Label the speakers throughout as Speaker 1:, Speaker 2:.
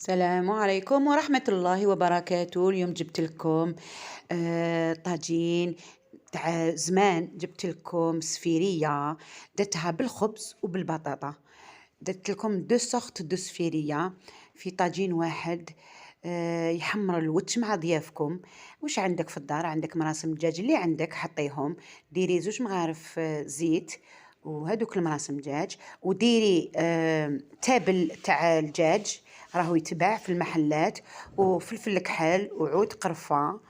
Speaker 1: السلام عليكم ورحمة الله وبركاته. اليوم جبت لكم طاجين تاع زمان. جبت لكم سفيرية درتها بالخبز وبالبطاطا. درت لكم دو سورت دو سفيرية في طاجين واحد. يحمر الوتش مع ضيافكم. واش عندك في الدار؟ عندك مراسم دجاج اللي عندك حطيهم، ديري 2 مغارف زيت وهذوك المراسم دجاج، وديري تابل تاع الدجاج راهو يتباع في المحلات، وفلفل كحل وعود قرفة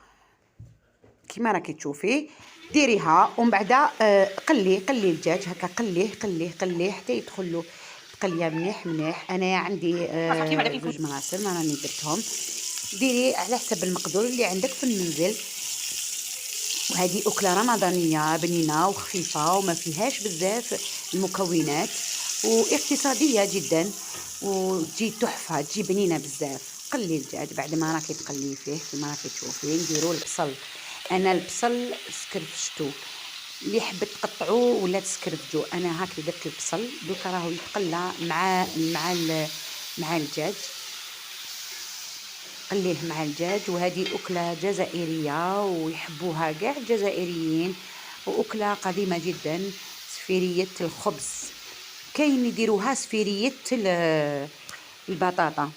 Speaker 1: كيما راكي تشوفي. ديريها ومن بعد قلي الدجاج هكا، قليه حتى يدخل له تقليه مليح مليح. انا عندي 2 مراسم راني درتهم. ديري على حسب المقدور اللي عندك في المنزل. وهذه أكلة رمضانية بنينة وخفيفة وما فيهاش بزاف المكونات، واقتصادية جدا، وتجي تحفة، تجي بنينة بزاف. قلي الدجاج بعد ما راكي تقلي فيه كما راكي تشوفي. نديرو البصل، انا البصل سكرفشتو، اللي حبت تقطعوه ولا تسكرفجو. انا هاكي درت البصل دوكا راهو يتقلى مع الدجاج. قليه مع الدجاج. وهذه أكلة جزائرية ويحبوها كاع الجزائريين، وأكلة قديمة جدا. سفيرية الخبز، كاين يديروها سفيرية البطاطا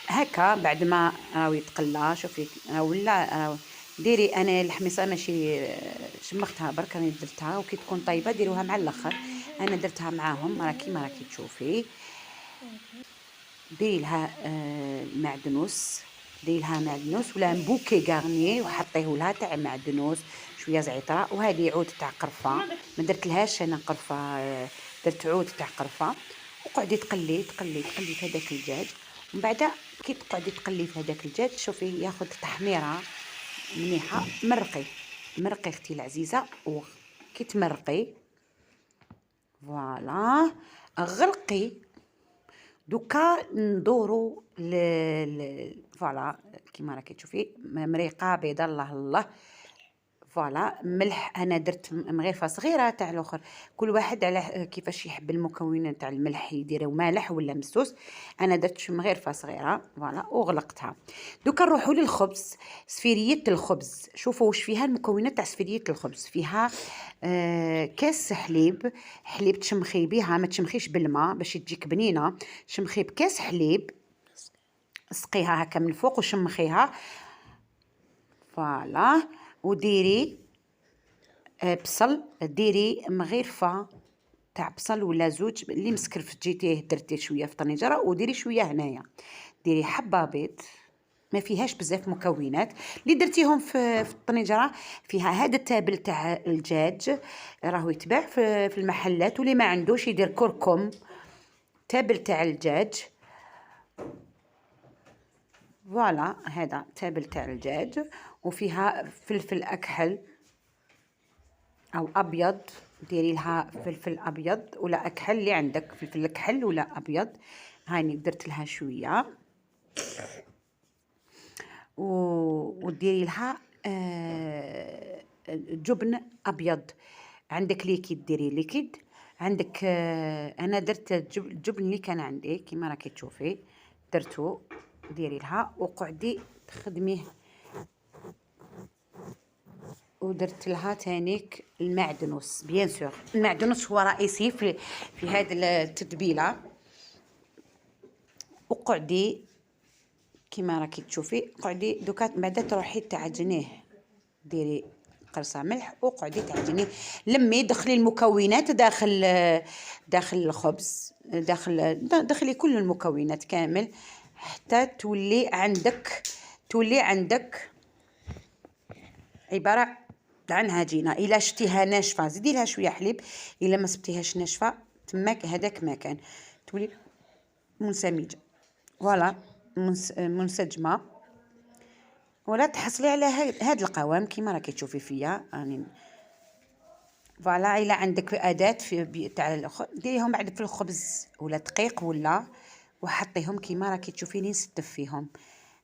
Speaker 1: هكا. بعد ما راهو يتقلى شوفي ولا ديري. انا الحميصه ماشي شمختها برك، راني درتها وكي تكون طيبه ديروها مع الاخر. انا درتها معاهم كيما راكي تشوفي. ديري لها معدنوس، ديري لها معدنوس ولا بوكي غارني وحطيه لها تاع معدنوس، شويه زعتره. وهذه عود تاع قرفه، ما درت لهاش انا قرفه، درت عود تاع قرفه. وقعدي تقلي في هذاك الدجاج. ومن بعد كي تقعدي تقلي في هذاك الدجاج شوفي ياخذ تحميره مليحه. مرقي اختي العزيزه، وكي تمرقي فوالا غرقي. دوكا ندورو فوالا كيما راكي تشوفي مريقه بيضاء الله الله. فوالا ملح، انا درت مغرفه صغيره تاع الاخر، كل واحد على كيفاش يحب المكونات تاع الملح يديروا مالح ولا مسوس. انا درت مغرفه صغيره فوالا وغلقتها. دوكا نروحوا للخبز. سفيريه الخبز، شوفوا واش فيها المكونات تاع سفيريه الخبز. فيها كاس حليب تشمخي بها، ما تشمخيش بالماء باش تجيك بنينه. شمخي بكاس حليب، سقيها هكا من الفوق وشمخيها فوالا. وديري بصل، ديري مغرفه تاع بصل ولا 2 اللي مسكرف جيتيه درتي شويه في طنجره، وديري شويه هنايا. ديري حبه بيض، ما فيهاش بزاف مكونات اللي درتيهم في الطنجره. فيها هذا التابل تاع الدجاج راهو يتباع في المحلات، واللي ما عندوش يدير كركم. تابل تاع الدجاج فوالا، هذا تابل تاع الدجاج. وفيها فلفل اكحل او ابيض، ديري لها فلفل ابيض ولا اكحل اللي عندك، فلفل اكحل ولا ابيض. هاني درت لها شويه. وديري لها جبن ابيض. عندك ليكيد ديري ليكيد، عندك انا درت الجبن اللي كان عندي كيما راكي تشوفي درتو. ديري لها وقعدي تخدميه. ودرت لها تانيك المعدنوس، بيان سور المعدنوس هو رئيسي في هذه التتبيله. وقعدي كيما راكي تشوفي، قعدي دوكا بعدا تروحي تعجنيه. ديري قرصه ملح وقعدي تعجنيه. لمي دخلي المكونات داخل الخبز، دخلي كل المكونات كامل حتى تولي عندك عباره عن عجينه. الا شتيها ناشفه زيدي لها شويه حليب، الا ما سبتيهاش ناشفه تماك هذاك ما كان تولي منسجمه فوالا، منسجمه. ولا تحصلي على هذا القوام كيما راكي تشوفي فيا راني فوالا. الا عندك اداه في تاع ديريهم بعد في الخبز ولا دقيق ولا، وحطيهم كيما راكي تشوفيني نستف فيهم.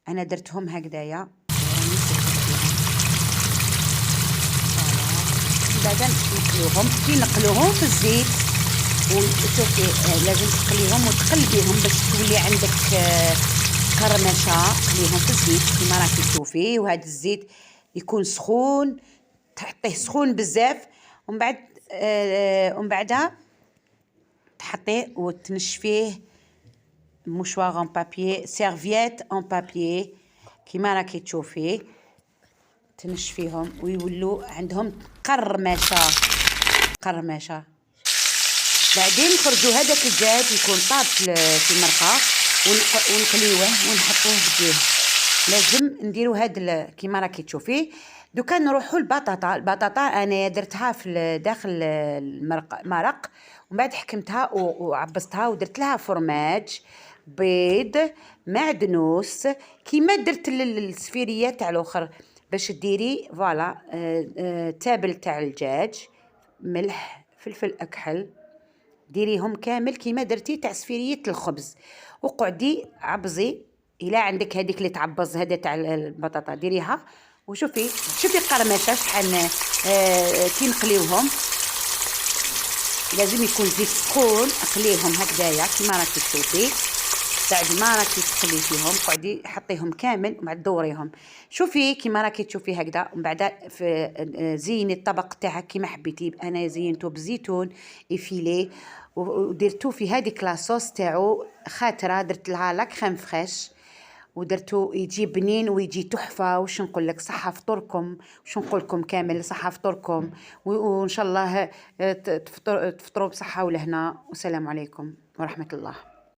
Speaker 1: انا درتهم هكذايا بعدا نقلوهم. كي نقلوهم في الزيت وشوفي لازم تقليهم وتقلبيهم باش تولي عندك قرمشة. قليهم في الزيت كيما راكي تشوفي، وهذا الزيت يكون سخون، تحطيه سخون بزاف، ومن بعدها تحطيه وتنشفيه مشواغ اون بابيي، سيرفييت اون بابيي كيما راكي تشوفي، تنشفيهم ويولوا عندهم قرمشة. بعدين نخرجوا هذاك الدجاج يكون طاب في المرقه ونقليوه ونحطوه بديه. لازم نديروا هاد كيما راكي تشوفي. دوكا نروحوا البطاطا انا درتها في داخل المرق، ومن بعد حكمتها وعبصتها ودرت لها فرماج، بيض، معدنوس، كيما درت السفيريه تاع الاخر. باش ديري فوالا تابل تاع الدجاج، ملح، فلفل اكحل، ديريهم كامل كيما درتي تاع سفيريه الخبز، وقعدي عبزي الى عندك هذيك اللي تعبز هذا تاع البطاطا، ديريها شوفي قرمشه شحال كي نقليوهم. لازم يكون زيت سخون، اقليهم هكذايا كيما راكي تشوفي. بعد ما راكي تخليتيهم قعدي حطيهم كامل وبعد دوريهم. شوفي كيما راكي تشوفي هكذا، ومن بعد زيني الطبق تاعك كيما حبيتي. انا زينته بالزيتون افيلي، ودرتو في هذيك لاصوص تاعو خاطره، درت لها لا كريم فريش، ودرتو يجي بنين ويجي تحفه. واش نقول لك، صحه فطوركم، واش نقول لكم كامل صحه فطوركم، وان شاء الله تفطروا بصحه ولهنا. والسلام عليكم ورحمه الله.